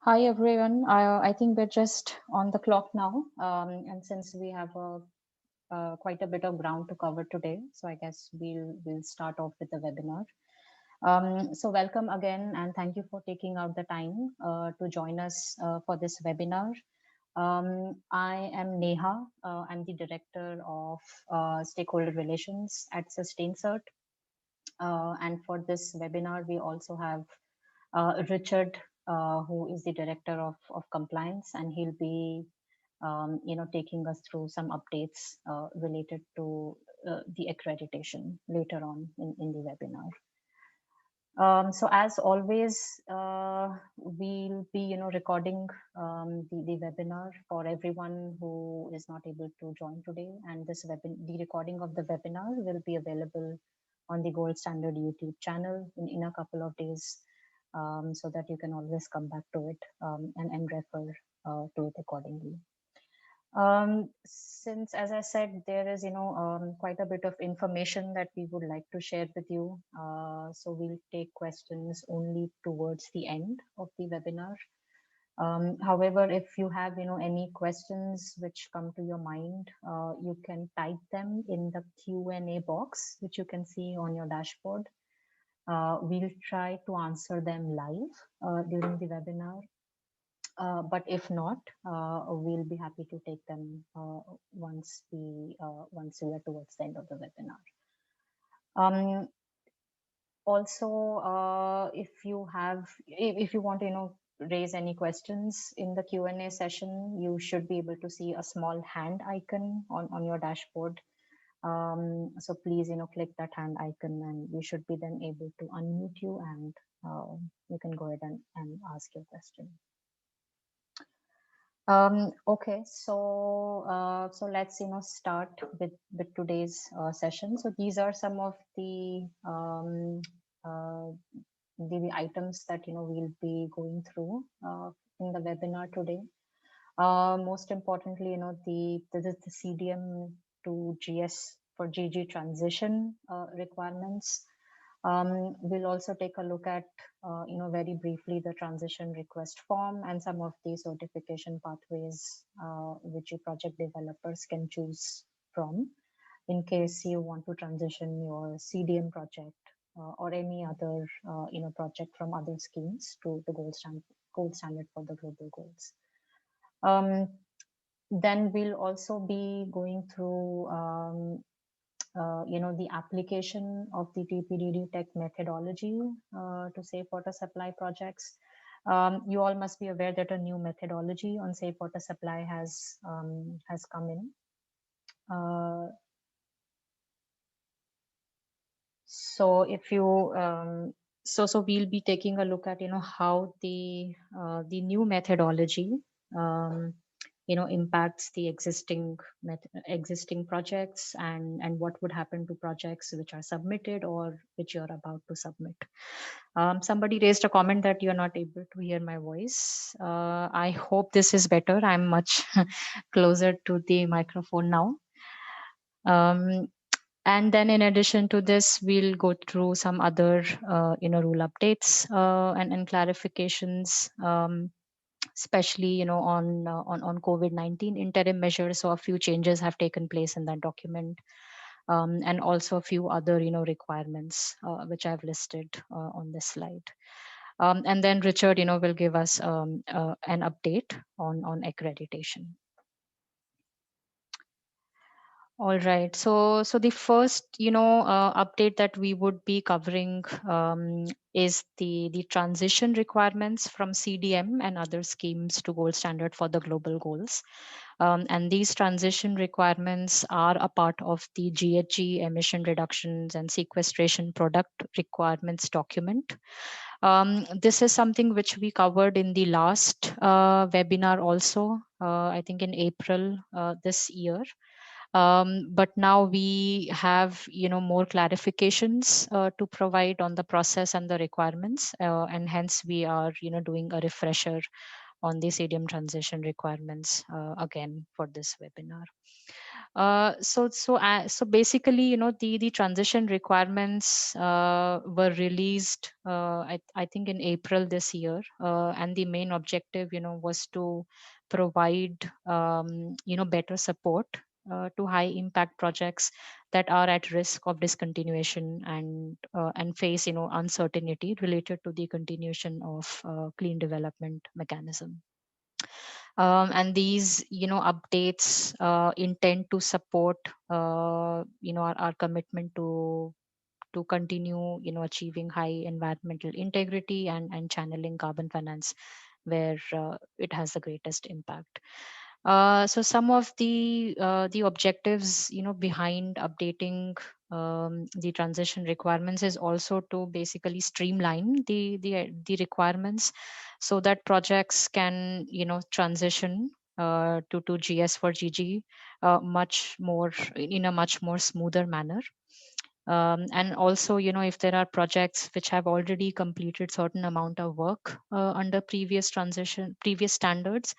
Hi everyone. I think we're just on the clock now, and since we have quite a bit of ground to cover today, so I guess we'll start off with the webinar. So welcome again, and thank you for taking out the time to join us for this webinar. I am Neha. I'm the Director of Stakeholder Relations at SustainCert. And for this webinar, we also have Richard, who is the Director of Compliance, and he'll be taking us through some updates related to the accreditation later on in the webinar. So as always, we'll be, recording the webinar for everyone who is not able to join today. And the recording of the webinar will be available on the Gold Standard YouTube channel in a couple of days, so that you can always come back to it and refer to it accordingly. Since, as I said, there is, quite a bit of information that we would like to share with you. So we'll take questions only towards the end of the webinar. However, if you have, any questions which come to your mind, you can type them in the Q&A box, which you can see on your dashboard. We'll try to answer them live during the webinar. But if not, we'll be happy to take them once we are towards the end of the webinar. Also, if you want to raise any questions in the Q&A session, you should be able to see a small hand icon on your dashboard. So please click that hand icon, and we should be then able to unmute you, and you can go ahead and ask your question. Okay, so let's start with today's session. So these are some of the items that we'll be going through in the webinar today. Most importantly, this is the CDM to GS for GG transition requirements. We'll also take a look at, very briefly the transition request form and some of the certification pathways which you project developers can choose from in case you want to transition your CDM project or any other, project from other schemes to the gold standard for the global goals. Then we'll also be going through the application of the Dpdd tech methodology to safe water supply projects. You all must be aware that a new methodology on safe water supply has come in. So if you so we'll be taking a look at how the new methodology impacts the existing projects and what would happen to projects which are submitted or which you're about to submit. Somebody raised a comment that you're not able to hear my voice. I hope this is better. I'm much closer to the microphone now. And then in addition to this, we'll go through some other rule updates and clarifications, especially on COVID-19 interim measures. So a few changes have taken place in that document, and also a few other requirements which I've listed on this slide. And then Richard will give us an update on accreditation. All right. So the first, update that we would be covering is the transition requirements from CDM and other schemes to gold standard for the global goals. And these transition requirements are a part of the GHG emission reductions and sequestration product requirements document. This is something which we covered in the last webinar also, I think in April this year. But now we have more clarifications to provide on the process and the requirements, and hence we are doing a refresher on the Edm transition requirements again for this webinar. So basically, the transition requirements were released, I think in April this year, and the main objective, was to provide, better support to high impact projects that are at risk of discontinuation and face, uncertainty related to the continuation of clean development mechanism. And these updates intend to support our commitment to continue achieving high environmental integrity and channeling carbon finance where it has the greatest impact. So some of the objectives behind updating the transition requirements is also to basically streamline the requirements so that projects can transition to GS for GG much more in a much more smoother manner. And also, if there are projects which have already completed certain amount of work under previous standards,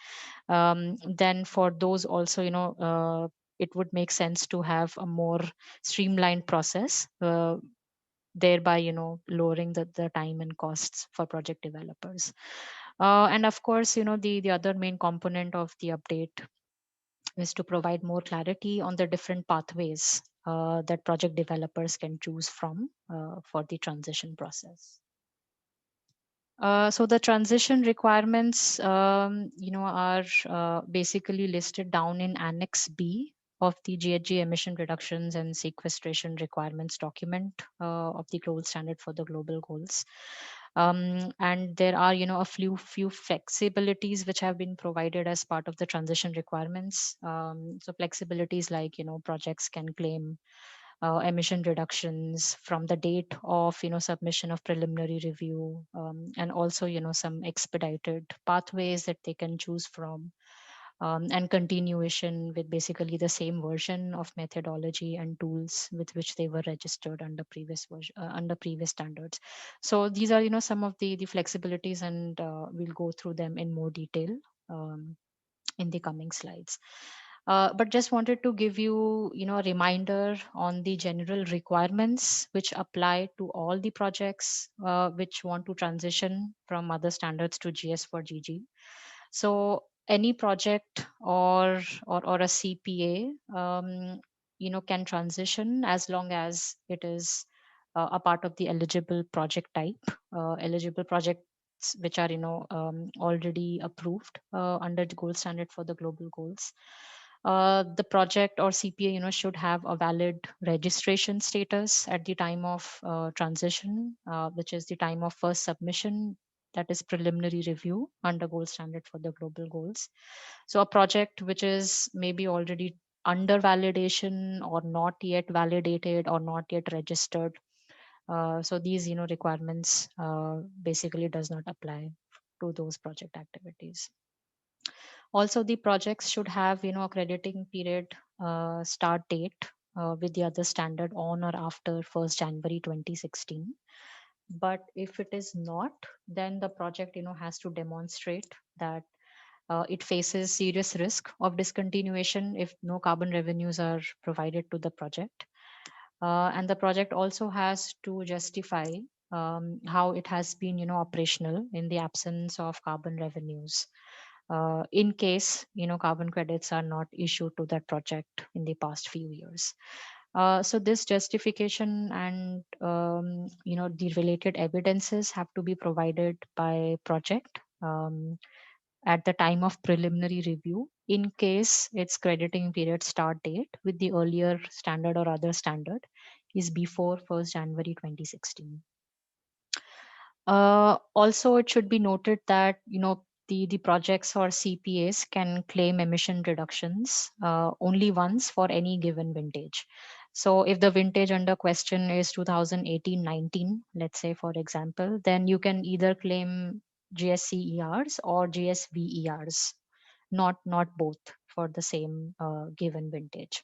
then for those also, it would make sense to have a more streamlined process, thereby lowering the time and costs for project developers. And of course, the other main component of the update is to provide more clarity on the different pathways that project developers can choose from for the transition process. So the transition requirements, are basically listed down in Annex B of the GHG emission reductions and sequestration requirements document of the gold standard for the global goals. And there are, a few flexibilities which have been provided as part of the transition requirements. So flexibilities like, projects can claim emission reductions from the date of submission of preliminary review, and also some expedited pathways that they can choose from, and continuation with basically the same version of methodology and tools with which they were registered under under previous standards. So these are some of the flexibilities, and we'll go through them in more detail in the coming slides. But just wanted to give you, a reminder on the general requirements which apply to all the projects which want to transition from other standards to GS for GG. So any project or a CPA, can transition as long as it is a part of the eligible project type, eligible project which are already approved under the gold standard for the global goals. The project or CPA should have a valid registration status at the time of transition, which is the time of first submission, that is preliminary review under gold standard for the global goals. So a project which is maybe already under validation or not yet validated or not yet registered, so these requirements basically does not apply to those project activities. Also, the projects should have a crediting period start date with the other standard on or after 1st January 2016. But if it is not, then the project has to demonstrate that it faces serious risk of discontinuation if no carbon revenues are provided to the project. And the project also has to justify how it has been operational in the absence of carbon revenues, in case carbon credits are not issued to that project in the past few years. So this justification and the related evidences have to be provided by project at the time of preliminary review, in case its crediting period start date with the earlier standard or other standard is before 1st January 2016. Also, it should be noted that the projects or CPAs can claim emission reductions only once for any given vintage. So if the vintage under question is 2018-19, let's say for example, then you can either claim GSCERs or GSVERs, not both for the same given vintage.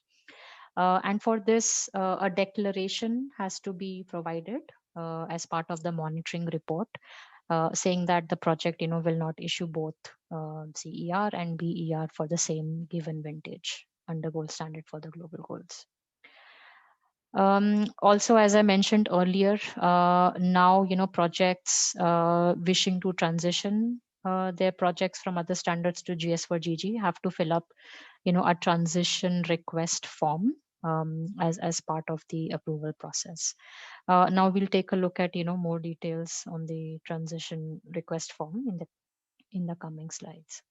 And for this, a declaration has to be provided as part of the monitoring report, saying that the project will not issue both CER and BER for the same given vintage. under gold standard for the global goals. Also, as I mentioned earlier, now projects wishing to transition their projects from other standards to GS4GG have to fill up a transition request form as part of the approval process. Now we'll take a look at more details on the transition request form in the coming slides.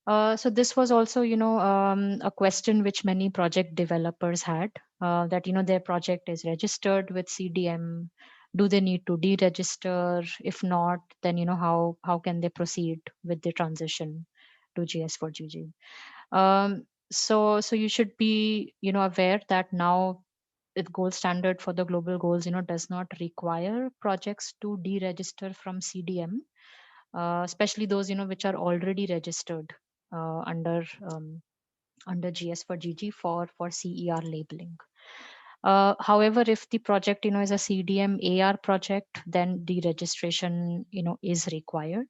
So this was also, a question which many project developers had, that, their project is registered with CDM. Do they need to deregister? If not, then, how can they proceed with the transition to GS4GG? So you should be, aware that now the gold standard for the global goals, does not require projects to deregister from CDM, especially those, which are already registered under GS4GG for CER labeling. However, if the project is a CDM AR project, then deregistration is required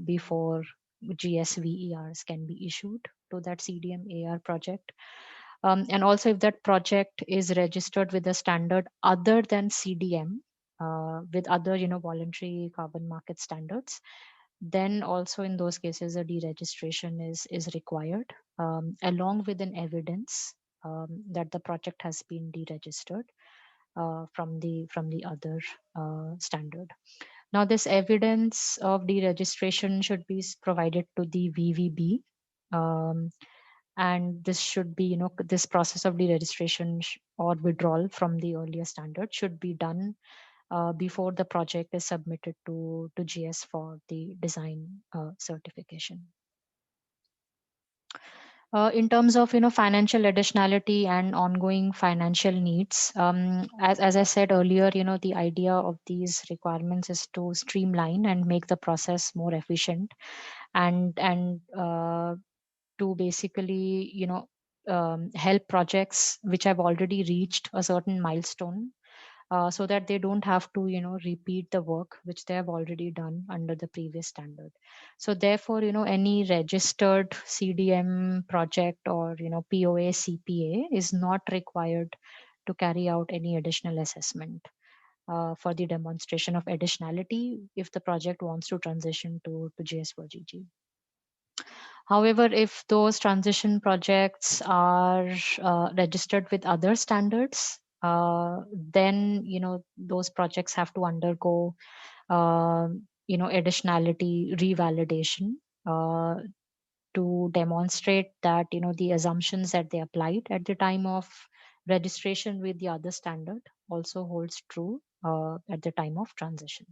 before GSVERs can be issued to that CDM AR project. And also, if that project is registered with a standard other than CDM, with other voluntary carbon market standards, then also in those cases a deregistration is required, along with an evidence that the project has been deregistered from the other standard. Now this evidence of deregistration should be provided to the VVB, and this should be, this process of deregistration or withdrawal from the earlier standard should be done before the project is submitted to GS for the design certification. In terms of financial additionality and ongoing financial needs, as I said earlier, the idea of these requirements is to streamline and make the process more efficient, and to basically help projects which have already reached a certain milestone, so that they don't have to repeat the work which they have already done under the previous standard. So therefore, any registered CDM project or POA CPA is not required to carry out any additional assessment for the demonstration of additionality if the project wants to transition to GS4GG. However, if those transition projects are registered with other standards, then those projects have to undergo additionality revalidation to demonstrate that the assumptions that they applied at the time of registration with the other standard also holds true at the time of transition.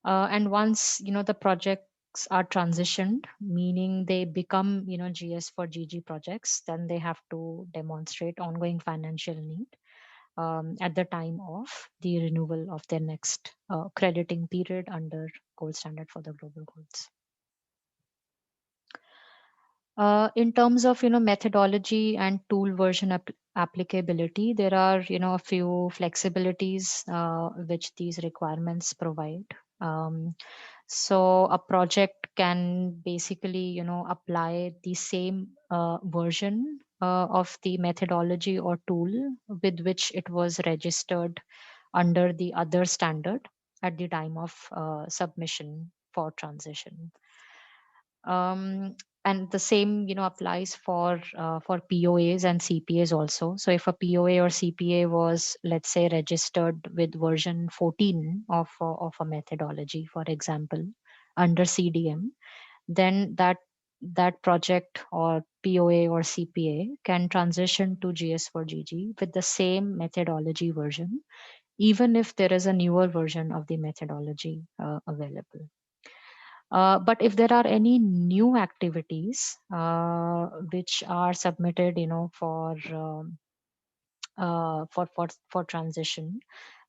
And once the projects are transitioned, meaning they become GS4GG projects, then they have to demonstrate ongoing financial need at the time of the renewal of their next crediting period under gold standard for the global goals. In terms of methodology and tool version applicability, there are a few flexibilities which these requirements provide. So a project can basically apply the same version of the methodology or tool with which it was registered under the other standard at the time of submission for transition. And the same applies for POAs and CPAs also. So if a POA or CPA was, let's say, registered with version 14 of a methodology, for example, under CDM, then that project or POA or CPA can transition to GS4GG with the same methodology version, even if there is a newer version of the methodology available. But if there are any new activities which are submitted, for transition,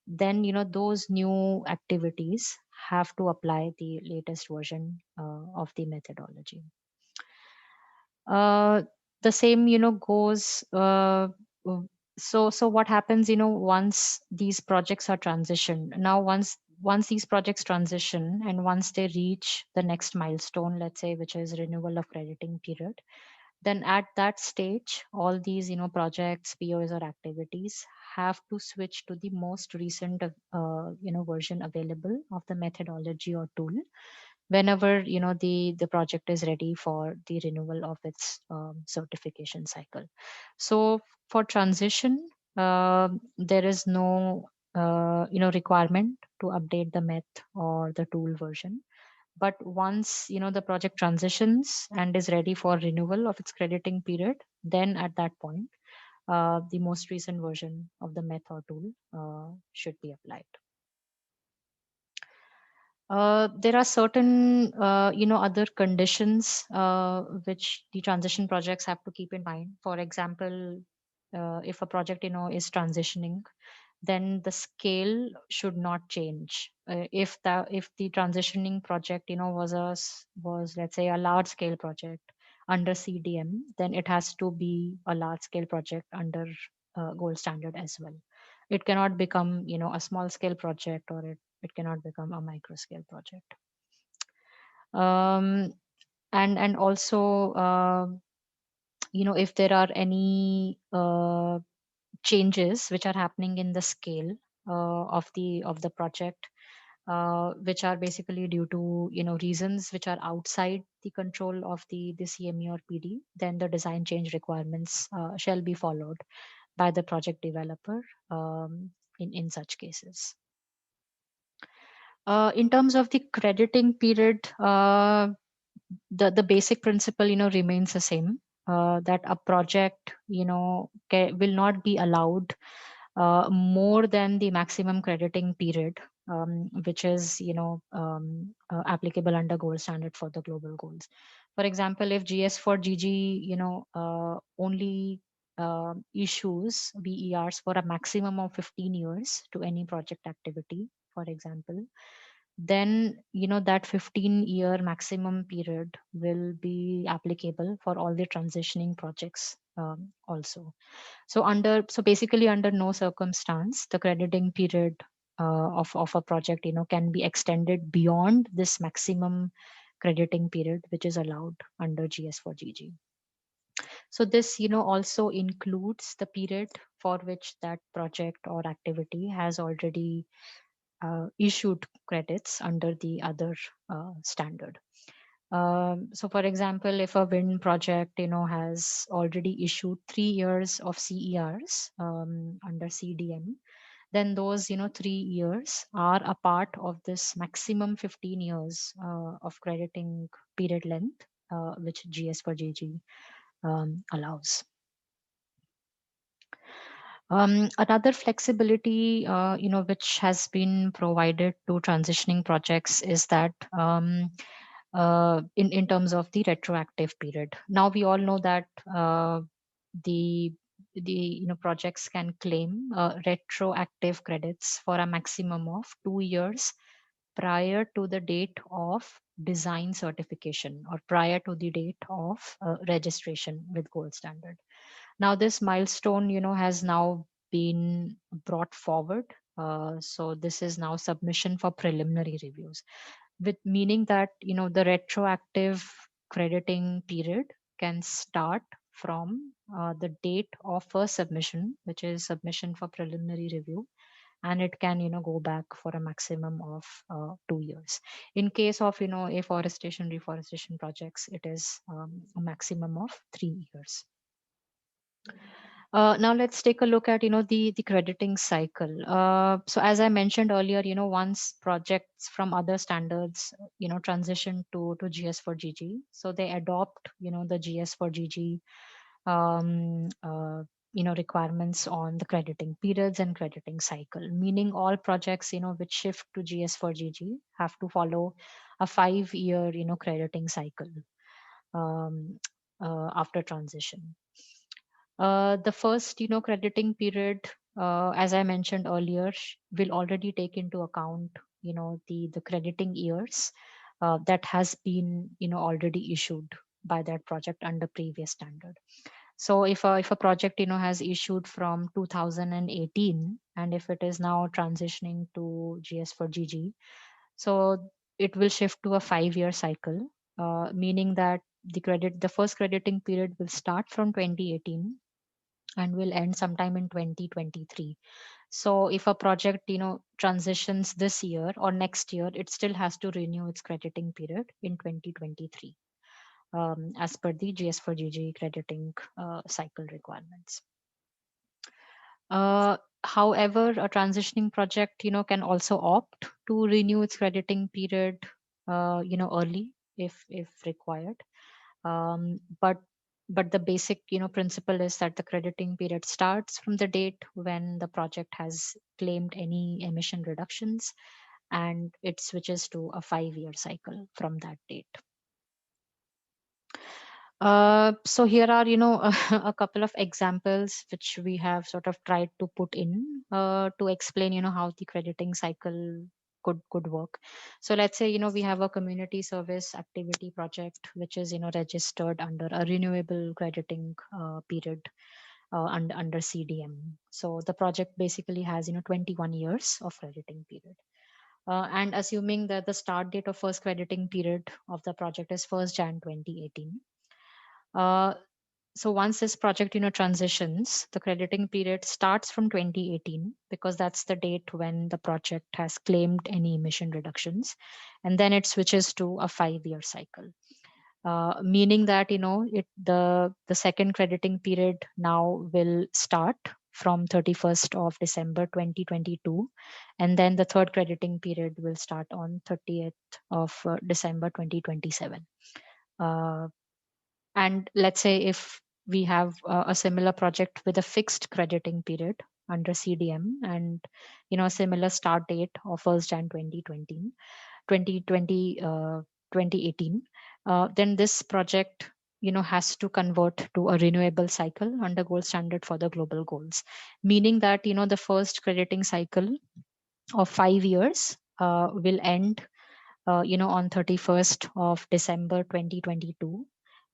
then those new activities have to apply the latest version of the methodology. The same goes. So what happens once these projects are transitioned? Now once these projects transition and once they reach the next milestone, let's say, which is renewal of crediting period, then at that stage, all these, projects, POs or activities have to switch to the most recent, version available of the methodology or tool whenever, the project is ready for the renewal of its certification cycle. So for transition, there is no, requirement to update the meth or the tool version. But once, the project transitions and is ready for renewal of its crediting period, then at that point, the most recent version of the method tool should be applied. There are certain, other conditions which the transition projects have to keep in mind. For example, if a project, is transitioning, then the scale should not change. If the transitioning project, was, let's say, a large scale project under CDM, then it has to be a large scale project under gold standard as well. It cannot become, a small scale project, or it cannot become a micro scale project. um, and also, if there are any changes which are happening in the scale of the project, which are basically due to, reasons which are outside the control of the CME or PD, then the design change requirements shall be followed by the project developer in such cases. In terms of the crediting period, the basic principle, remains the same. That a project, will not be allowed more than the maximum crediting period, which is, applicable under gold standard for the global goals. For example, if GS for GG, only issues BERs for a maximum of 15 years to any project activity, for example, then, that 15-year maximum period will be applicable for all the transitioning projects also. So basically, under no circumstance the crediting period of a project, can be extended beyond this maximum crediting period which is allowed under GS for GG. So this, also includes the period for which that project or activity has already issued credits under the other standard. So for example, if a wind project, has already issued 3 years of CERs under CDM, then those, 3 years are a part of this maximum 15 years of crediting period length, which GS for GG allows. Another flexibility, which has been provided to transitioning projects is that, in terms of the retroactive period. Now we all know that the projects can claim retroactive credits for a maximum of 2 years prior to the date of design certification, or prior to the date of registration with gold standard. Now this milestone, has now been brought forward. So this is now submission for preliminary reviews, with meaning that, the retroactive crediting period can start from the date of first submission, which is submission for preliminary review, and it can, go back for a maximum of 2 years. In case of, afforestation reforestation projects, it is a maximum of 3 years. Now let's take a look at, the crediting cycle. So as I mentioned earlier, once projects from other standards, transition to GS for GG, so they adopt, the GS for GG requirements on the crediting periods and crediting cycle, meaning all projects, which shift to GS for GG have to follow a 5-year, crediting cycle after transition. The first, crediting period, as I mentioned earlier, will already take into account, the crediting years that has been, already issued by that project under previous standard. So if a project, has issued from 2018, and if it is now transitioning to GS for GG, so it will shift to a 5-year cycle, meaning that the first crediting period will start from 2018 and will end sometime in 2023. So if a project, transitions this year or next year, it still has to renew its crediting period in 2023, as per the GS4GG crediting cycle requirements. However, a transitioning project, can also opt to renew its crediting period, early if required. But the basic, principle is that the crediting period starts from the date when the project has claimed any emission reductions, and it switches to a 5-year cycle from that date. So here are, a couple of examples which we have sort of tried to put in to explain, how the crediting cycle could work. So let's say, we have a community service activity project which is, registered under a renewable crediting period under CDM. So the project basically has, 21 years of crediting period. And assuming that the start date of first crediting period of the project is 1st Jan 2018. So once this project, transitions, the crediting period starts from 2018 because that's the date when the project has claimed any emission reductions, and then it switches to a 5-year cycle. Meaning that the second crediting period now will start from 31st of December 2022, and then the third crediting period will start on 30th of December 2027. And let's say if we have a similar project with a fixed crediting period under CDM and a similar start date of 1st Jan 2018, then this project has to convert to a renewable cycle under gold standard for the global goals, meaning that the first crediting cycle of 5 years will end on 31st of December 2022,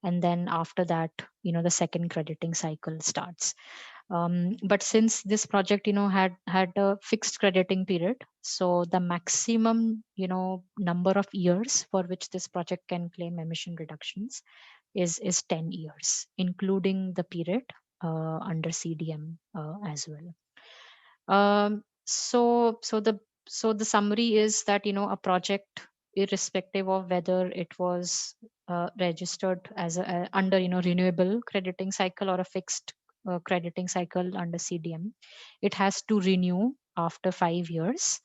and then after that the second crediting cycle starts. But since this project had a fixed crediting period, so the maximum number of years for which this project can claim emission reductions is 10 years, including the period under CDM as well. So the summary is that a project, irrespective of whether it was registered as under renewable crediting cycle or a fixed crediting cycle under CDM, it has to renew after 5 years.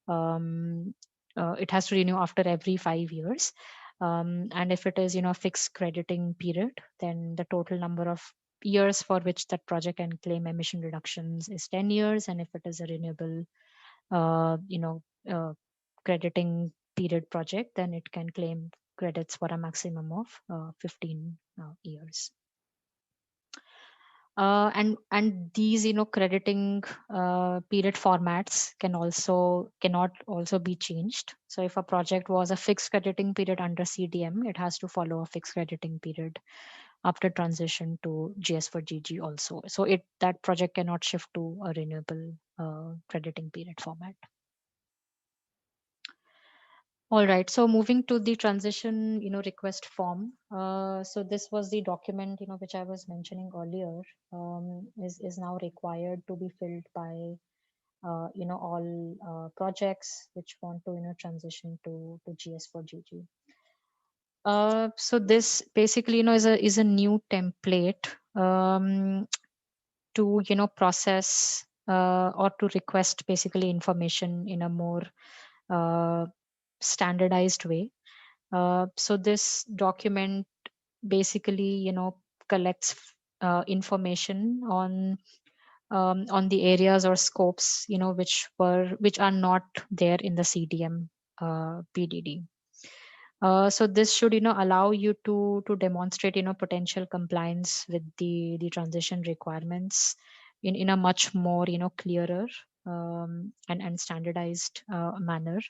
It has to renew after every 5 years. And if it is fixed crediting period, then the total number of years for which that project can claim emission reductions is 10 years, and if it is a renewable uh, you know uh, crediting period project, then it can claim credits for a maximum of 15 years. And these crediting period formats cannot also be changed. So if a project was a fixed crediting period under CDM, it has to follow a fixed crediting period after transition to GS4GG also. So that project cannot shift to a renewable crediting period format. All right. So moving to the transition, request form. So this was the document, which I was mentioning earlier, is now required to be filled by, all projects which want to, transition to GS4GG. So this basically, is a new template to, process or to request basically information in a more standardized way. So this document basically, collects information on the areas or scopes, which are not there in the CDM PDD. So this should, allow you to demonstrate, potential compliance with the transition requirements in a much more, clearer and standardized manner.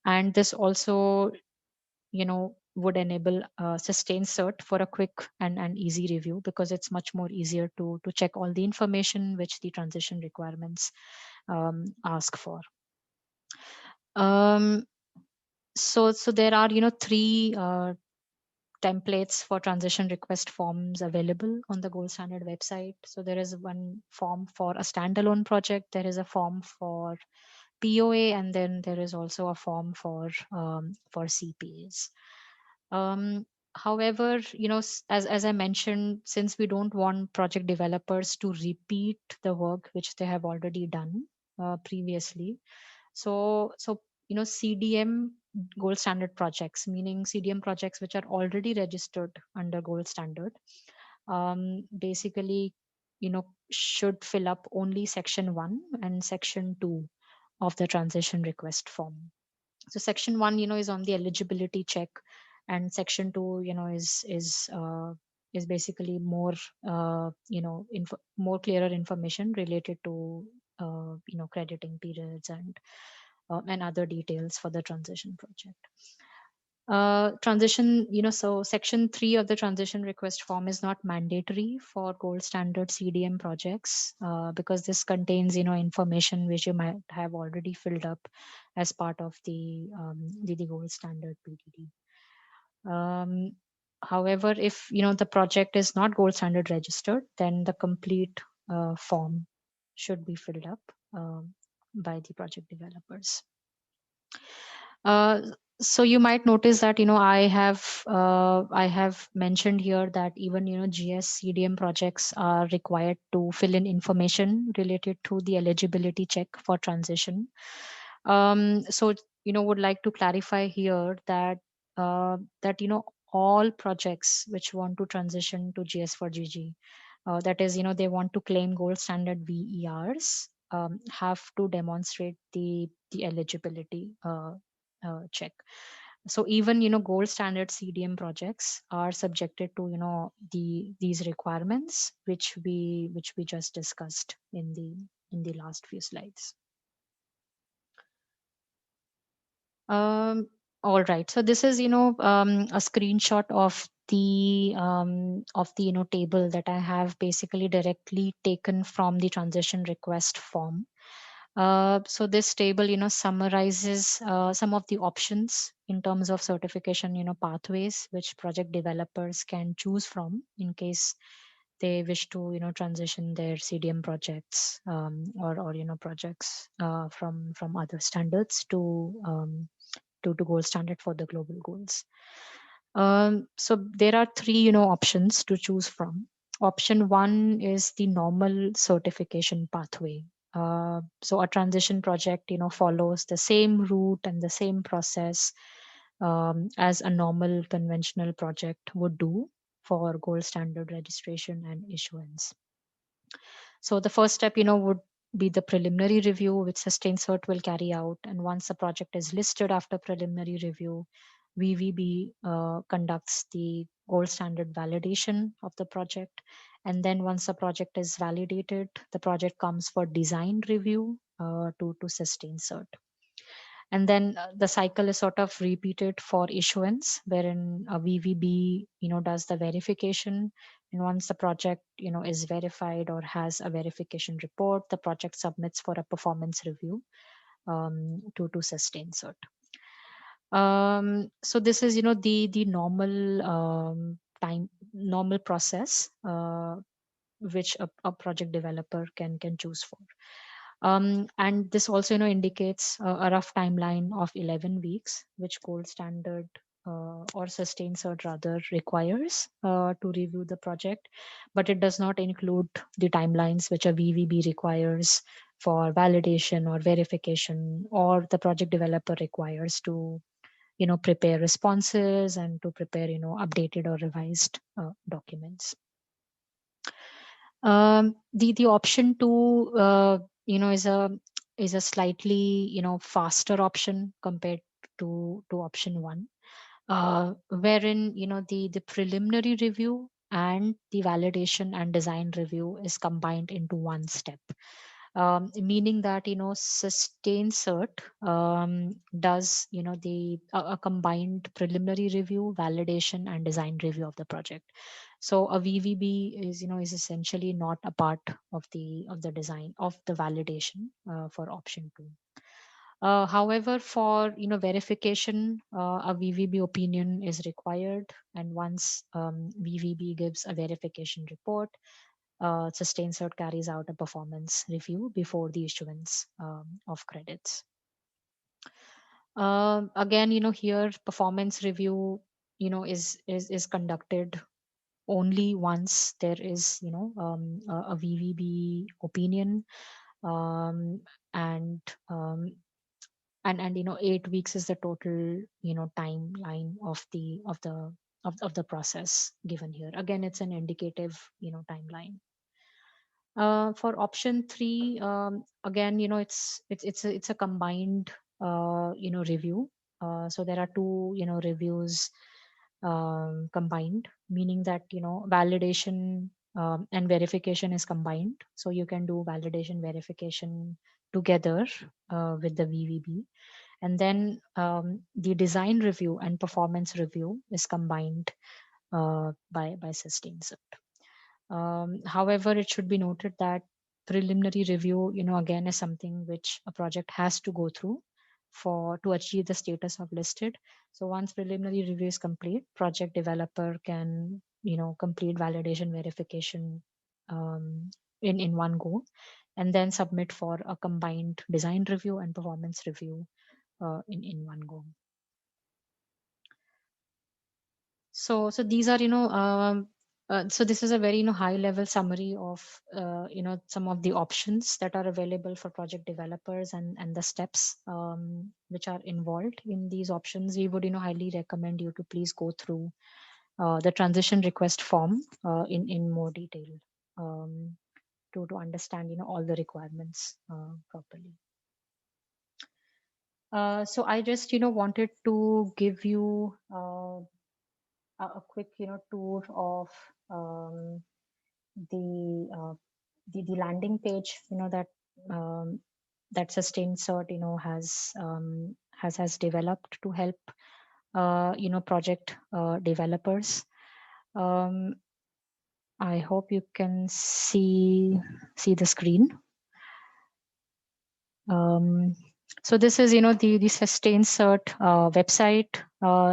And this also would enable sustain cert for a quick and easy review, because it's much more easier to check all the information which the transition requirements ask for. So there are three templates for transition request forms available on the gold standard website. So there is one form for a standalone project, there is a form for POA, and then there is also a form for CPAs. However, as I mentioned, since we don't want project developers to repeat the work which they have already done previously, so CDM gold standard projects, meaning CDM projects which are already registered under gold standard, basically should fill up only section 1 and section 2 of the transition request form. So section 1 is on the eligibility check, and section 2 is basically more more clearer information related to crediting periods and other details for the transition project. Transition, so section 3 of the transition request form is not mandatory for gold standard CDM projects, because this contains information which you might have already filled up as part of the gold standard PDD. However, if the project is not gold standard registered, then the complete form should be filled up by the project developers. So you might notice that I have mentioned here that even GS CDM projects are required to fill in information related to the eligibility check for transition. So would like to clarify here that all projects which want to transition to GS for GG, that is they want to claim gold standard VERs, have to demonstrate the eligibility check. So even gold standard CDM projects are subjected to these requirements which we just discussed in the last few slides. All right, so this is a screenshot of the table that I have basically directly taken from the transition request form. So this table, summarizes some of the options in terms of certification, pathways which project developers can choose from in case they wish to, transition their CDM projects or projects from other standards to gold standard for the global goals. So there are three, options to choose from. Option 1 is the normal certification pathway. So a transition project follows the same route and the same process as a normal conventional project would do for gold standard registration and issuance. So the first step would be the preliminary review which SustainCert will carry out, and once the project is listed after preliminary review, VVB conducts the gold standard validation of the project. And then once the project is validated, the project comes for design review to SustainCert. And then the cycle is sort of repeated for issuance, wherein a VVB does the verification, and once the project is verified or has a verification report, the project submits for a performance review to SustainCert. So this is the normal normal process which a project developer can choose for. And this also indicates a rough timeline of 11 weeks, which gold standard or SustainCert rather requires to review the project, but it does not include the timelines which a VVB requires for validation or verification, or the project developer requires to prepare responses and to prepare updated or revised documents. The option 2 is a slightly faster option compared to option 1, wherein the preliminary review and the validation and design review is combined into one step. Meaning that SustainCert does a combined preliminary review, validation, and design review of the project. So a VVB is essentially not a part of the design of the validation for option 2. However, for verification, a VVB opinion is required, and once VVB gives a verification report, Sustain Cert carries out a performance review before the issuance of credits. Again, here performance review, is conducted only once there is, a VVB opinion, um, and um, and 8 weeks is the total timeline of the process given here. Again, it's an indicative timeline. For option 3, again, it's a combined review. So there are two reviews combined, meaning that validation and verification is combined. So you can do validation verification together with the VVB, and then the design review and performance review is combined by Sustain Cert. However, it should be noted that preliminary review, again, is something which a project has to go through to achieve the status of listed. So once preliminary review is complete, project developer can complete validation verification in one go, and then submit for a combined design review and performance review in one go. So these are so this is a very high level summary of some of the options that are available for project developers, and the steps which are involved in these options. We would highly recommend you to please go through the transition request form in more detail, um, to understand all the requirements properly. So I just wanted to give you a quick tour of um, the, the landing page that that Sustain Cert has developed to help project developers. I hope you can see the screen. So this is the Sustain Cert website.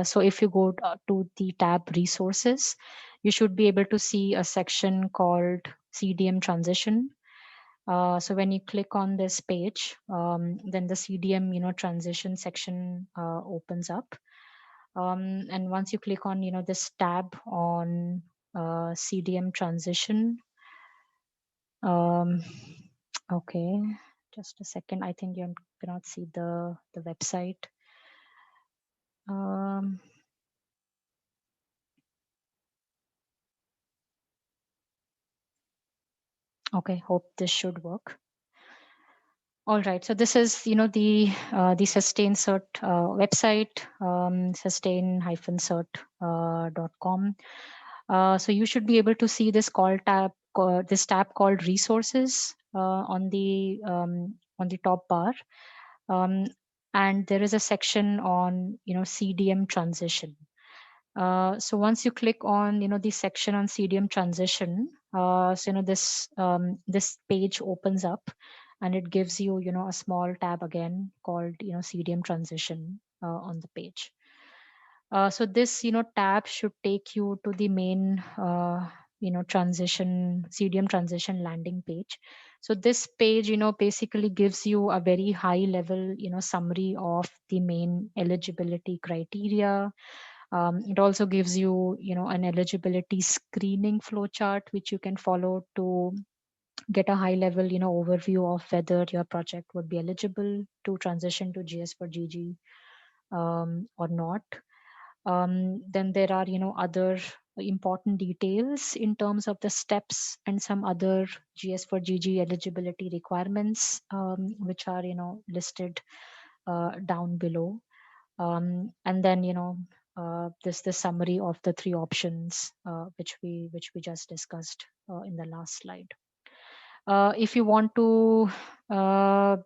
So if you go to the tab resources, you should be able to see a section called CDM Transition. So when you click on this page, then the CDM transition section opens up. And once you click on this tab on CDM Transition, okay, just a second. I think you cannot see the website. Okay, hope this should work. All right, so this is the Sustain Cert website, sustain-cert.com. So you should be able to see this this tab called Resources on the top bar, and there is a section on CDM Transition. So once you click on the section on CDM Transition, so this page opens up, and it gives you a small tab again called CDM Transition on the page. So this tab should take you to the main CDM Transition landing page. So this page basically gives you a very high level summary of the main eligibility criteria. It also gives you an eligibility screening flowchart which you can follow to get a high level overview of whether your project would be eligible to transition to GS4GG or not. Then there are other important details in terms of the steps and some other GS4GG eligibility requirements, which are listed down below. And then this the summary of the three options which we just discussed in the last slide. If you want to have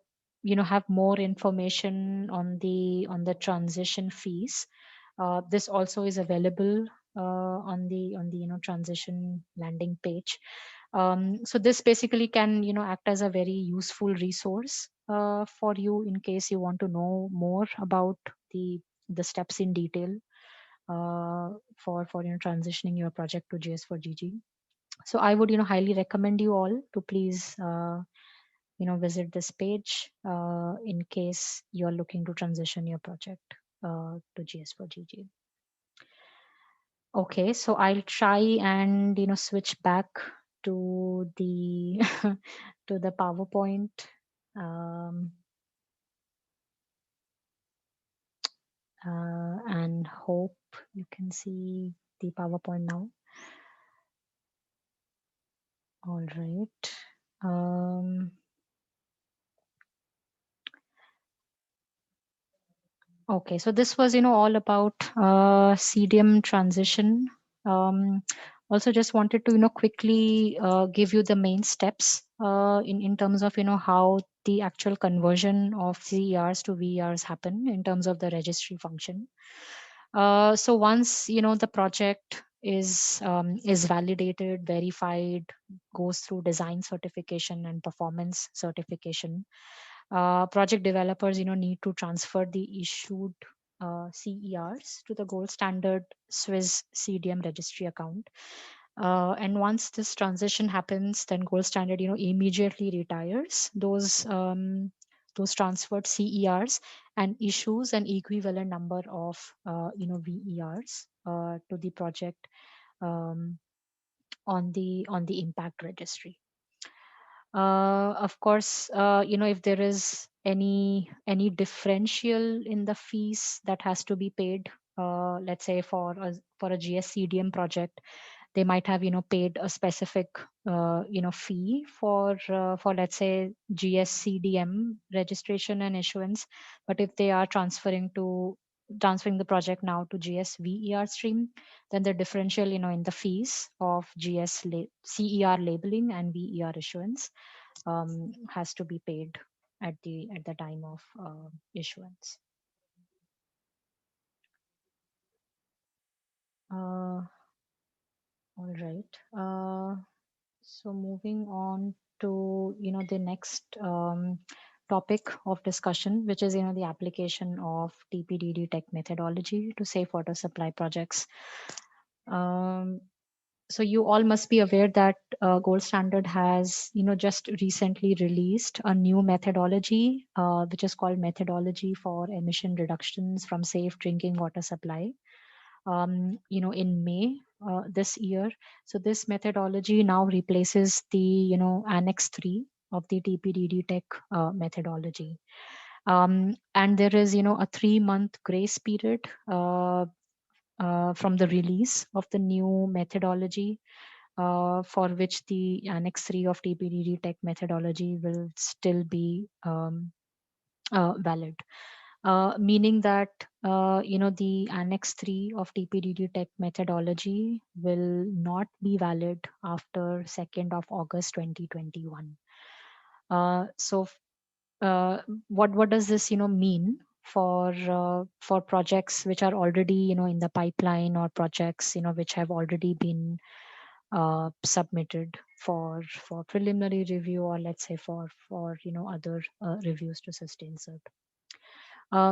more information on the transition fees, this also is available on the transition landing page. So this basically can act as a very useful resource for you in case you want to know more about the steps in detail for transitioning your project to GS4GG. So I would highly recommend you all to please visit this page in case you are looking to transition your project to GS4GG. Okay, so I'll try and switch back to the to the PowerPoint. Um, and hope you can see the PowerPoint now. All right. Okay, so this was, all about CDM transition. Also, just wanted to, quickly give you the main steps in terms of, how the actual conversion of CERs to VERs happen in terms of the registry function. So once the project is validated, verified, goes through design certification and performance certification, project developers need to transfer the issued CERs to the gold standard Swiss CDM registry account. And once this transition happens, then gold standard immediately retires those transferred CERs and issues an equivalent number of VERs to the project um, on the impact registry. Of course, if there is any differential in the fees that has to be paid, let's say for a GSCDM project, they might have paid a specific fee for let's say GSCDM registration and issuance, but if they are transferring the project now to GSVER stream, then the differential in the fees of CER labeling and VER issuance has to be paid at the time of issuance. All right. So moving on to the next topic of discussion, which is the application of Dpdd tech methodology to safe water supply projects. So you all must be aware that Gold Standard has just recently released a new methodology, which is called Methodology for Emission Reductions from Safe Drinking Water Supply. In May this year. So this methodology now replaces the Annex 3 of the Dpdd tech methodology. And there is a 3-month grace period from the release of the new methodology, for which the Annex 3 of Dpdd tech methodology will still be valid. Meaning that the Annex 3 of Dpdd tech methodology will not be valid after 2nd of August 2021. So what does this mean for projects which are already in the pipeline, or projects which have already been submitted for preliminary review, or let's say for other reviews to sustain cert.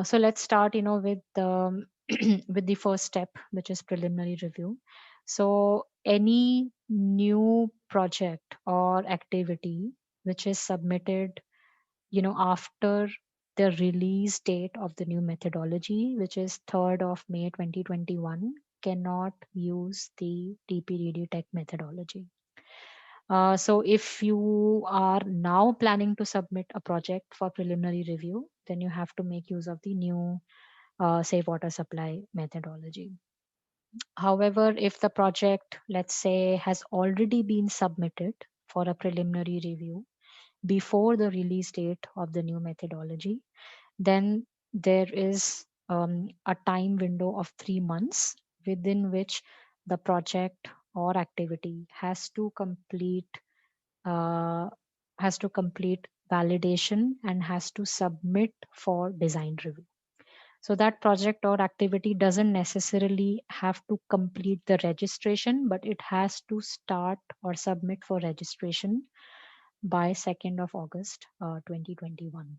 So let's start with with the first step, which is preliminary review. So any new project or activity which is submitted after the release date of the new methodology, which is 3rd of May 2021, cannot use the Dpdd tech methodology. So if you are now planning to submit a project for preliminary review, then you have to make use of the new safe water supply methodology. However, if the project, let's say, has already been submitted for a preliminary review before the release date of the new methodology, then there is a time window of 3 months within which the project or activity uh, has to complete validation and has to submit for design review. So that project or activity doesn't necessarily have to complete the registration, but it has to start or submit for registration by 2nd of August 2021.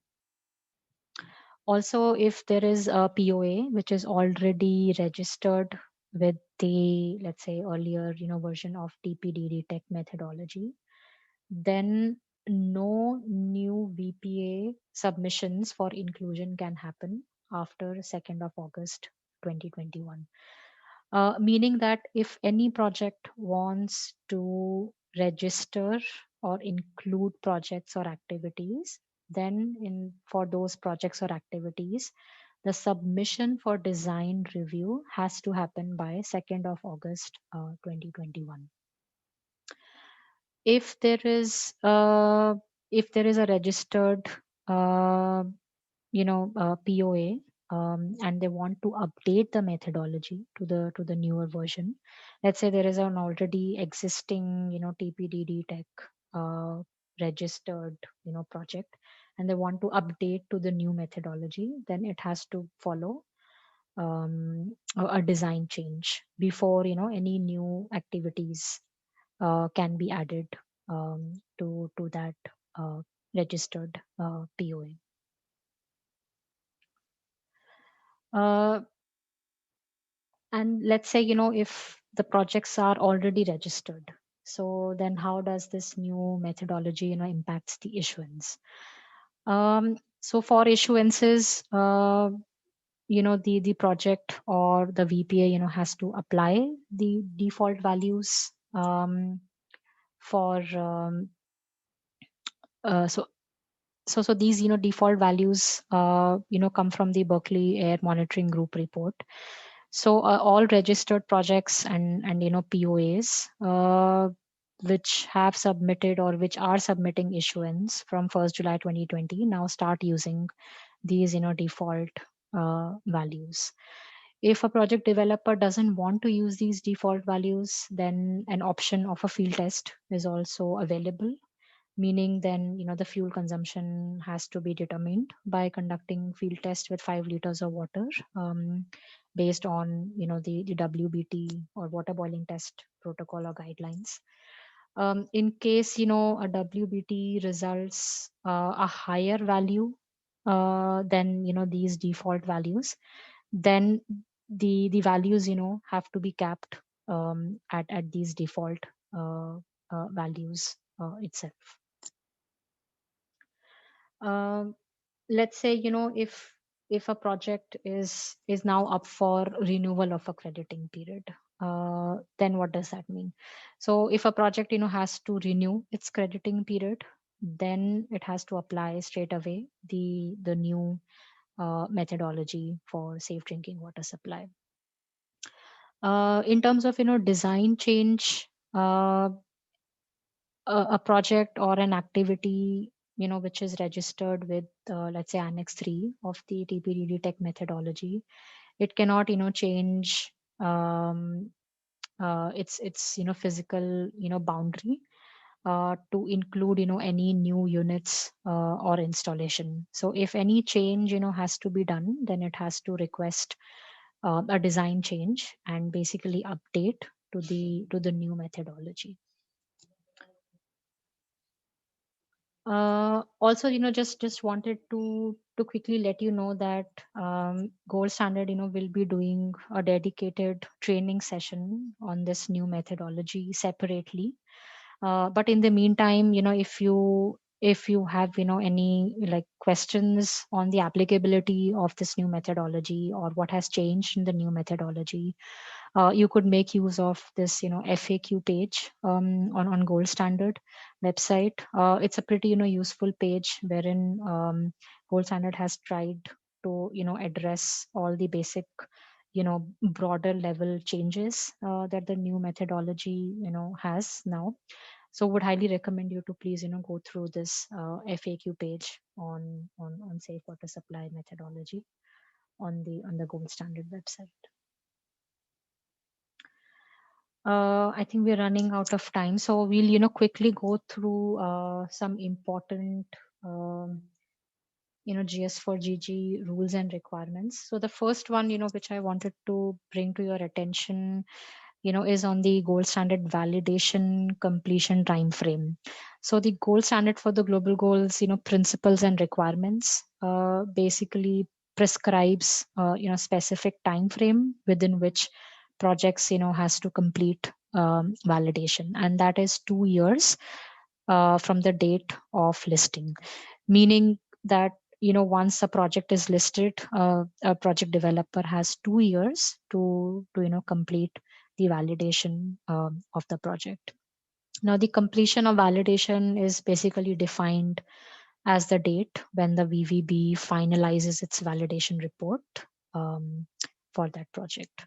Also, if there is a POA which is already registered with the, let's say, earlier, version of Dpdd tech methodology, then no new VPA submissions for inclusion can happen after 2nd of August 2021. Meaning that if any project wants to register or include projects or activities, then for those projects or activities, the submission for design review has to happen by 2nd of August 2021. If there is a registered uh, POA, and they want to update the methodology to the newer version. Let's say there is an already existing TPDD tech uh, registered project, and they want to update to the new methodology, then it has to follow a design change before any new activities can be added to that registered POA. Uh, and let's say if the projects are already registered, so then how does this new methodology impacts the issuance? So for issuances, the project or the VPA has to apply the default values for so so these default values come from the Berkeley Air Monitoring Group report. So all registered projects and POAs which have submitted or which are submitting issuance from 1st July 2020 now start using these default values. If a project developer doesn't want to use these default values, then an option of a field test is also available, meaning then the fuel consumption has to be determined by conducting field test with 5 liters of water, based on the WBT or water boiling test protocol or guidelines. In case a WBT results a higher value than these default values, then the values have to be capped at these default uh, values itself. um, let's say if a project is now up for renewal of a crediting period, then what does that mean? So if a project has to renew its crediting period, then it has to apply straight away the new methodology for safe drinking water supply. In terms of design change, a project or an activity which is registered with let's say Annex 3 of the TPDD tech methodology, it cannot change its physical boundary to include any new units or installation. So if any change has to be done, then it has to request a design change and basically update to the new methodology. Also just wanted to quickly let you know that Gold Standard will be doing a dedicated training session on this new methodology separately. But in the meantime, if you have any like questions on the applicability of this new methodology or what has changed in the new methodology, you could make use of this FAQ page on Gold Standard website. It's a pretty useful page wherein Gold Standard has tried to address all the basic broader level changes that the new methodology has now. So would highly recommend you to please go through this FAQ page on safe water supply methodology on the Gold Standard website. I think we're running out of time, so we'll quickly go through some important GS4GG rules and requirements. So the first one which I wanted to bring to your attention is on the gold standard validation completion time frame. So the gold standard for the global goals principles and requirements basically prescribes specific time frame within which projects has to complete validation, and that is 2 years from the date of listing, meaning that once a project is listed, a project developer has 2 years to complete the validation of the project. Now, the completion of validation is basically defined as the date when the VVB finalizes its validation report for that project.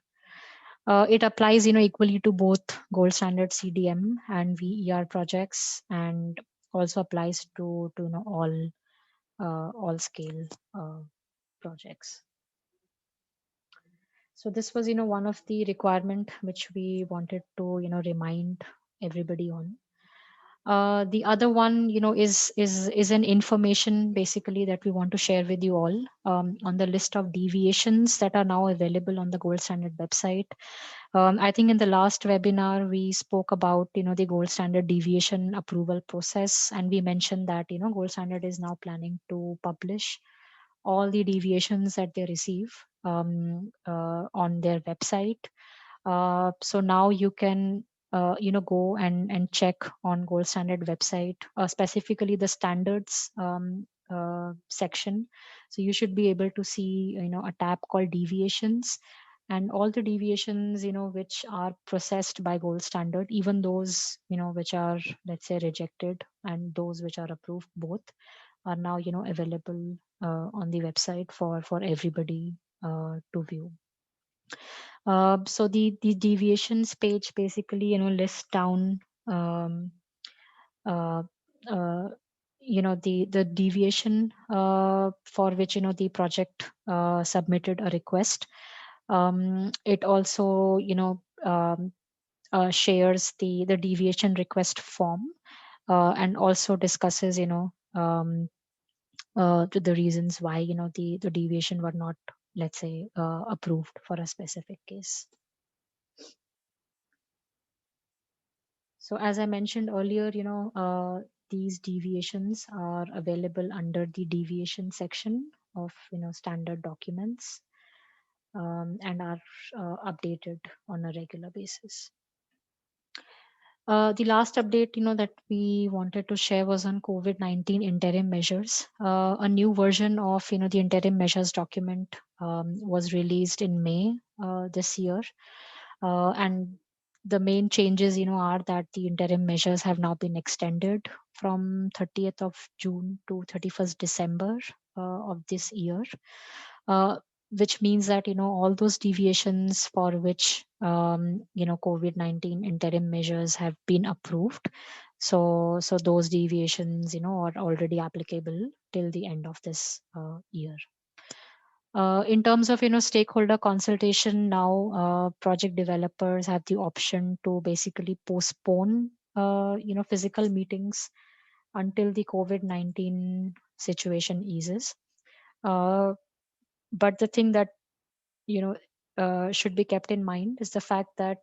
It applies, equally to both gold standard CDM and VER projects, and also applies to all scale projects. So this was, one of the requirement which we wanted to, remind everybody on. The other one, is an information basically that we want to share with you all on the list of deviations that are now available on the gold standard website. I think in the last webinar we spoke about the gold standard deviation approval process, and we mentioned that gold standard is now planning to publish all the deviations that they receive on their website. So now you can go and check on gold standard website, specifically the standards section. So you should be able to see a tab called deviations, and all the deviations which are processed by gold standard, even those which are, let's say, rejected, and those which are approved, both are now available on the website for everybody to view. So the deviations page basically lists down the deviation for which the project submitted a request. It also shares the deviation request form, and also discusses to the reasons why the deviation were not, let's say, approved for a specific case. So as I mentioned earlier, these deviations are available under the deviation section of standard documents, and are updated on a regular basis. The last update that we wanted to share was on COVID-19 interim measures. A new version of the interim measures document was released in May this year, and the main changes are that the interim measures have now been extended from 30th of June to 31st December of this year, which means that all those deviations for which COVID-19 interim measures have been approved, so those deviations are already applicable till the end of this year. In terms of stakeholder consultation, now project developers have the option to basically postpone physical meetings until the COVID-19 situation eases. But the thing that should be kept in mind is the fact that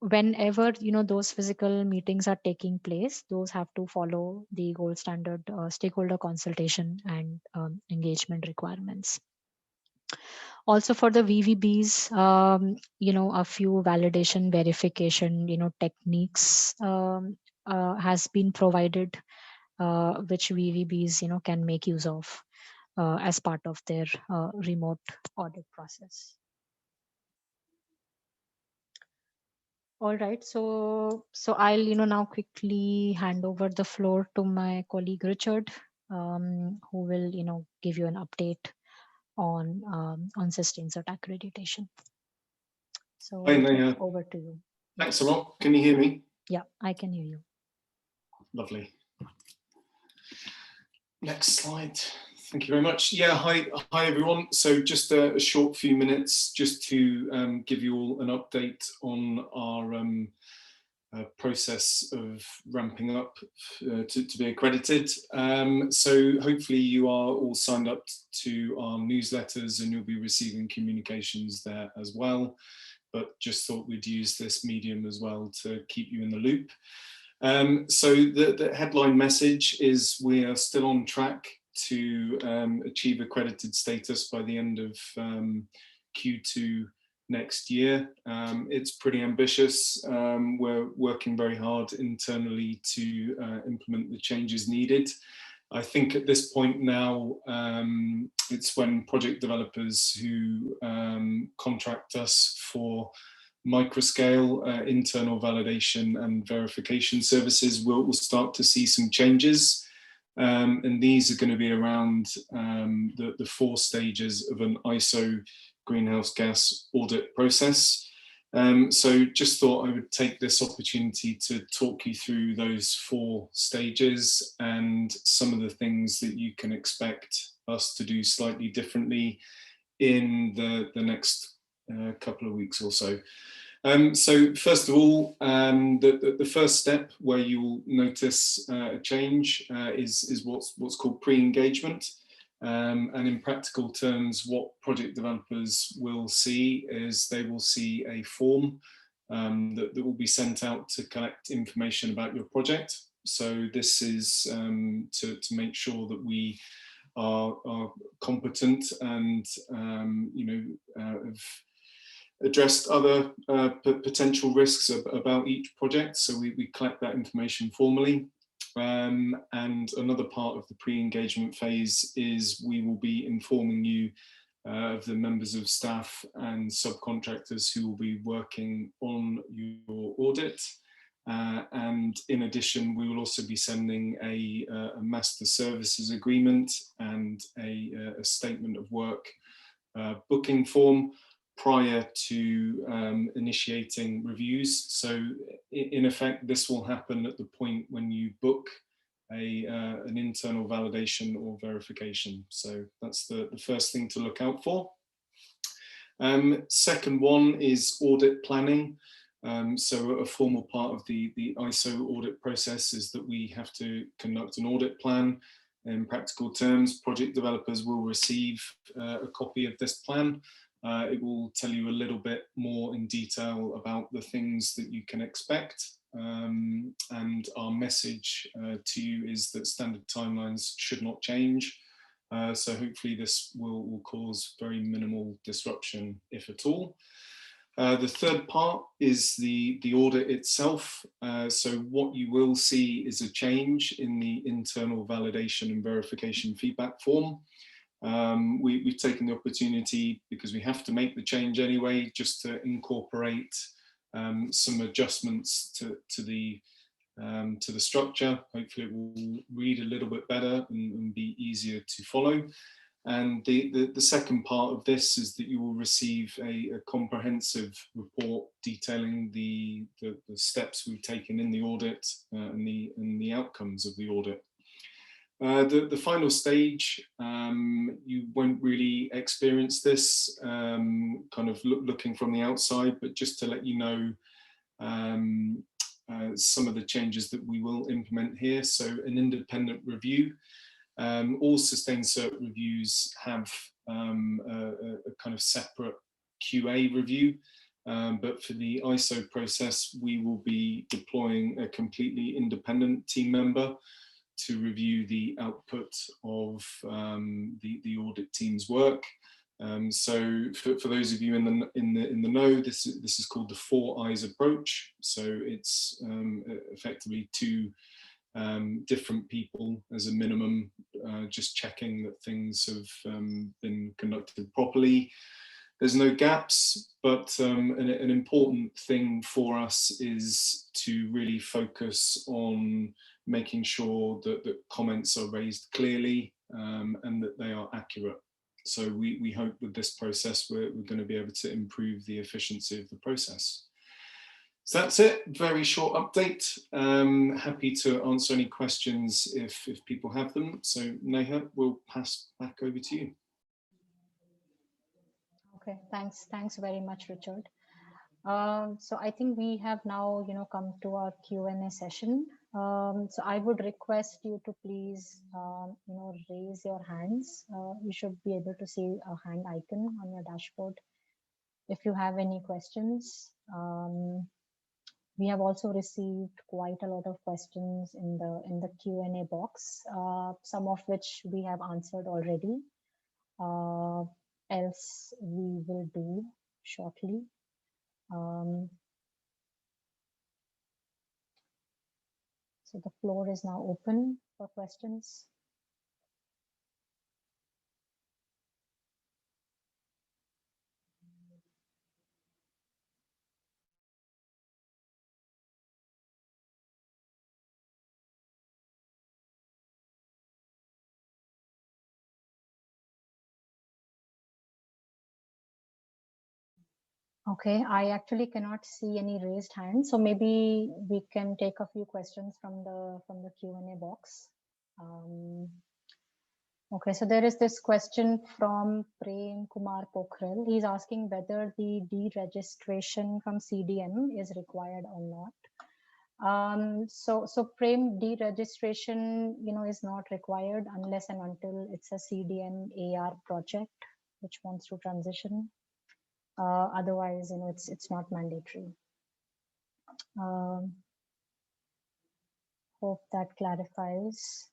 whenever those physical meetings are taking place, those have to follow the gold standard stakeholder consultation and engagement requirements. Also for the VVBs, a few validation verification techniques has been provided, which VVBs can make use of as part of their remote audit process. All right, so I'll now quickly hand over the floor to my colleague Richard, who will give you an update on sustained cert accreditation. So Richard, over to you. Thanks a lot. Can you hear me? Yeah, I can hear you. Lovely. Next slide. Thank you very much. Yeah, hi everyone. So just a short few minutes just to give you all an update on our process of ramping up to be accredited. So hopefully you are all signed up to our newsletters and you'll be receiving communications there as well. But just thought we'd use this medium as well to keep you in the loop. So the headline message is we are still on track to achieve accredited status by the end of Q2 next year. It's pretty ambitious. We're working very hard internally to implement the changes needed. I think at this point now, it's when project developers who contract us for microscale internal validation and verification services will start to see some changes. And these are going to be around the 4 stages of an ISO greenhouse gas audit process. So just thought I would take this opportunity to talk you through those 4 stages and some of the things that you can expect us to do slightly differently in the next couple of weeks or so. So first of all, the first step where you'll notice a change is what's called pre-engagement. And in practical terms, what project developers will see is they will see a form that will be sent out to collect information about your project. So this is to make sure that we are competent and have addressed other potential risks about each project. So we collect that information formally. And another part of the pre-engagement phase is we will be informing you of the members of staff and subcontractors who will be working on your audit. And in addition, we will also be sending a master services agreement and a statement of work booking form prior to initiating reviews. So in effect, this will happen at the point when you book an internal validation or verification. So that's the first thing to look out for. Second one is audit planning. So a formal part of the ISO audit process is that we have to conduct an audit plan. In practical terms, project developers will receive a copy of this plan. It will tell you a little bit more in detail about the things that you can expect. And our message to you is that standard timelines should not change. So hopefully this will cause very minimal disruption, if at all. The third part is the audit itself. So what you will see is a change in the internal validation and verification feedback form. We've taken the opportunity, because we have to make the change anyway, just to incorporate some adjustments to the structure. Hopefully it will read a little bit better and be easier to follow. And the second part of this is that you will receive a comprehensive report detailing the steps we've taken in the audit and the outcomes of the audit. The final stage, you won't really experience this kind of looking from the outside, but just to let you know some of the changes that we will implement here. So an independent review. All sustained cert reviews have a kind of separate QA review, but for the ISO process, we will be deploying a completely independent team member to review the output of the audit team's work. So for those of you in the know, this is called the 4 eyes approach. So it's effectively 2 different people as a minimum, just checking that things have been conducted properly. There's no gaps, but an important thing for us is to really focus on making sure that comments are raised clearly and that they are accurate. So we hope with this process we're going to be able to improve the efficiency of the process. So that's it, very short update. Happy to answer any questions if people have them. So Neha, we'll pass back over to you. Okay, thanks very much, Richard. So I think we have now, come to our Q&A session. So I would request you to please, raise your hands. You should be able to see a hand icon on your dashboard. If you have any questions, We have also received quite a lot of questions in the Q&A box, some of which we have answered already. Else we will do shortly. So the floor is now open for questions. Okay, I actually cannot see any raised hands, so maybe we can take a few questions from the Q&A box. Okay, so there is this question from Prem Kumar Pokhrel. He's asking whether the deregistration from CDM is required or not. So Prem, deregistration, is not required unless and until it's a CDM AR project which wants to transition. Otherwise, it's not mandatory. Hope that clarifies.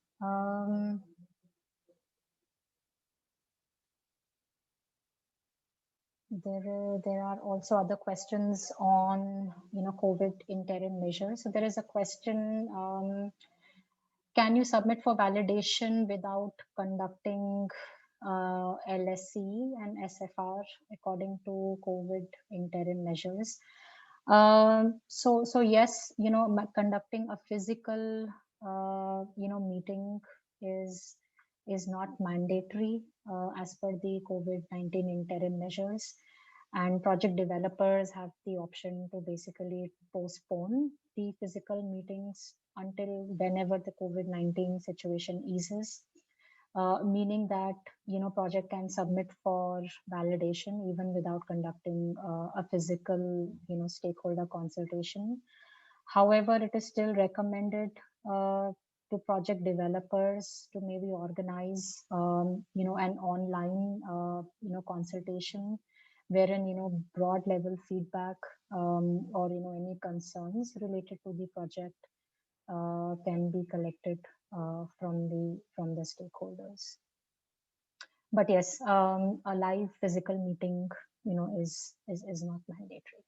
There are also other questions on COVID interim measures. So there is a question: can you submit for validation without conducting LSC and SFR according to COVID interim measures? So yes, conducting a physical meeting is not mandatory as per the COVID-19 interim measures, and project developers have the option to basically postpone the physical meetings until whenever the COVID-19 situation eases, meaning that project can submit for validation even without conducting a physical stakeholder consultation. However, it is still recommended to project developers to maybe organize an online consultation wherein broad level feedback or any concerns related to the project can be collected from the stakeholders. But yes, a live physical meeting is not mandatory.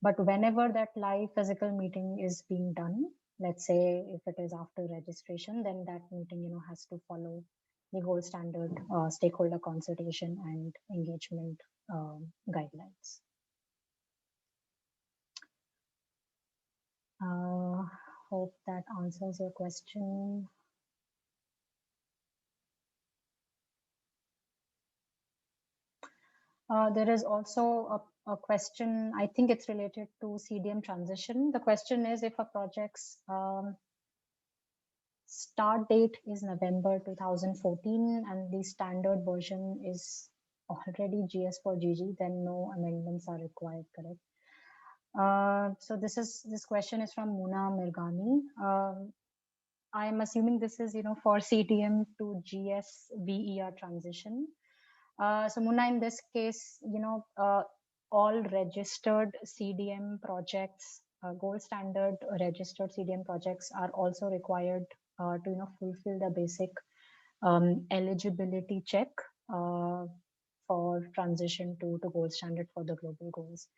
But whenever that live physical meeting is being done, let's say if it is after registration, then that meeting has to follow the gold standard stakeholder consultation and engagement guidelines. Hope that answers your question. There is also a question, I think it's related to CDM transition. The question is, if a project's start date is November 2014 and the standard version is already GS4GG, then no amendments are required, correct? So this question is from Muna Mirgani. I am assuming this is for CDM to GS-VER transition. So Muna, in this case, all registered CDM projects, gold standard registered CDM projects are also required to fulfill the basic eligibility check for transition to gold standard for the global goals.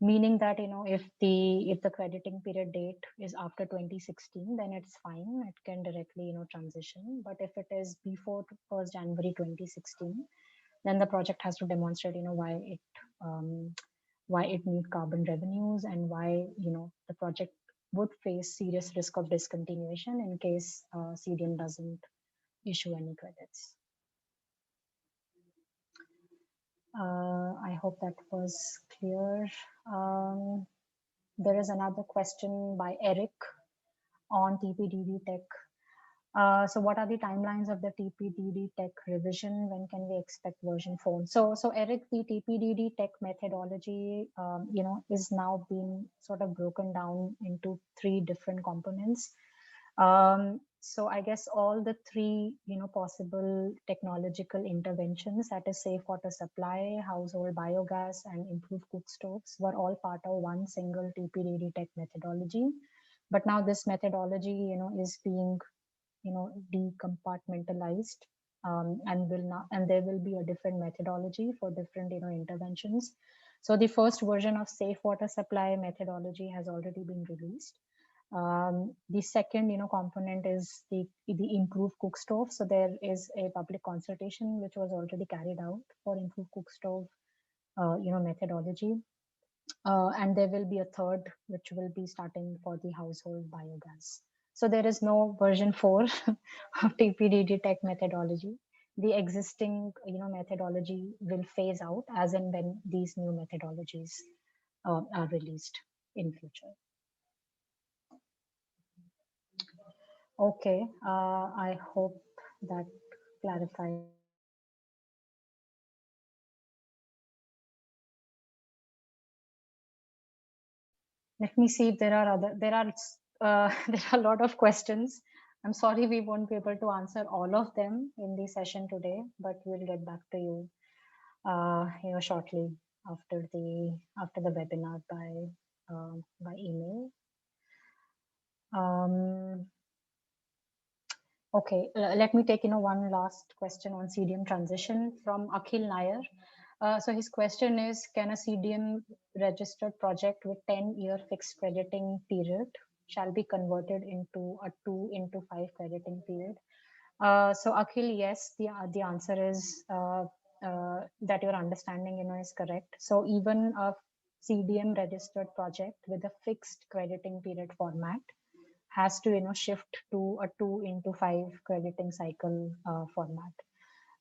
Meaning that if the crediting period date is after 2016, then it's fine. It can directly transition. But if it is before 1st January 2016, then the project has to demonstrate why it need carbon revenues and why the project would face serious risk of discontinuation in case CDM doesn't issue any credits. I hope that was clear. There is another question by Eric on Dpdd tech. So what are the timelines of the Dpdd tech revision? When can we expect version 4? So Eric, the Dpdd tech methodology, is now being sort of broken down into 3 different components. So I guess all the three, possible technological interventions, that is safe water supply, household biogas, and improved cook stoves, were all part of one single Dpdd tech methodology. But now this methodology, is being, decompartmentalized, and there will be a different methodology for different, interventions. So the first version of safe water supply methodology has already been released. The second, component is the improved cook stove. So there is a public consultation which was already carried out for improved cook stove, methodology. And there will be a third, which will be starting for the household biogas. So there is no version 4 of TPDD tech methodology. The existing, methodology will phase out as and when these new methodologies are released in future. Okay, I hope that clarifies. Let me see if there are there are there are a lot of questions. I'm sorry we won't be able to answer all of them in the session today, but we'll get back to you, shortly after the webinar by email. Okay, let me take one last question on CDM transition from Akhil Nair. So his question is, can a CDM registered project with 10-year fixed crediting period shall be converted into a 2x5 crediting period? So Akhil, yes, the answer is that your understanding is correct. So even a CDM registered project with a fixed crediting period format has to shift to a 2x5 crediting cycle format,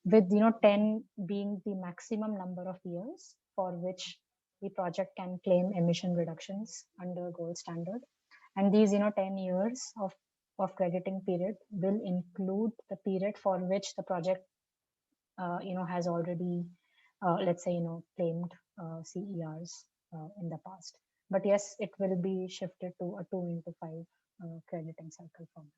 with 10 being the maximum number of years for which the project can claim emission reductions under gold standard. And these 10 years of crediting period will include the period for which the project has already let's say claimed CERs in the past. But yes, it will be shifted to a 2x5 crediting cycle format.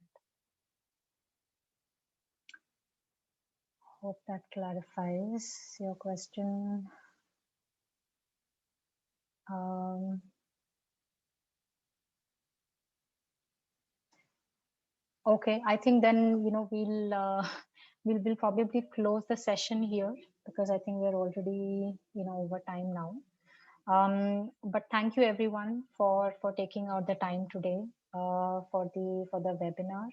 Hope that clarifies your question. Okay, I think then we'll probably close the session here, because I think we're already over time now. But thank you everyone for taking out the time today for the webinar.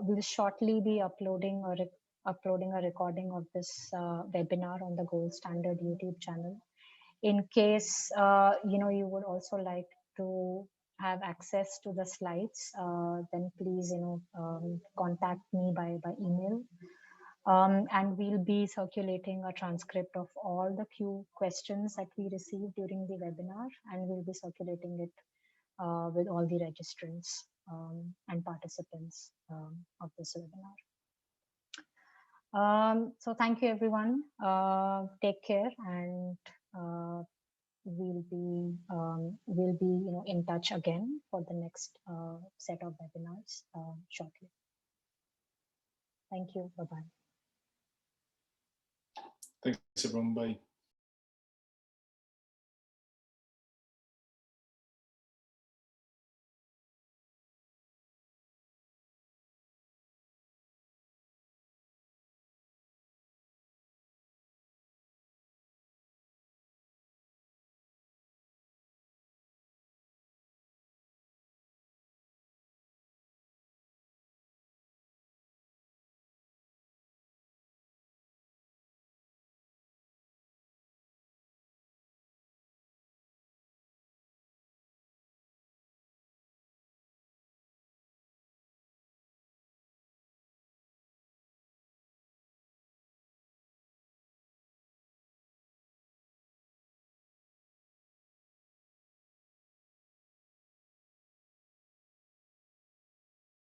We'll shortly be uploading a recording of this webinar on the Gold Standard YouTube channel. In case you would also like to have access to the slides, then please contact me by email. And we'll be circulating a transcript of all the Q questions that we received during the webinar, and we'll be circulating it with all the registrants and participants of this webinar. So thank you everyone. Take care, and we'll be in touch again for the next set of webinars shortly. Thank you. Bye-bye. Thanks everyone. Bye.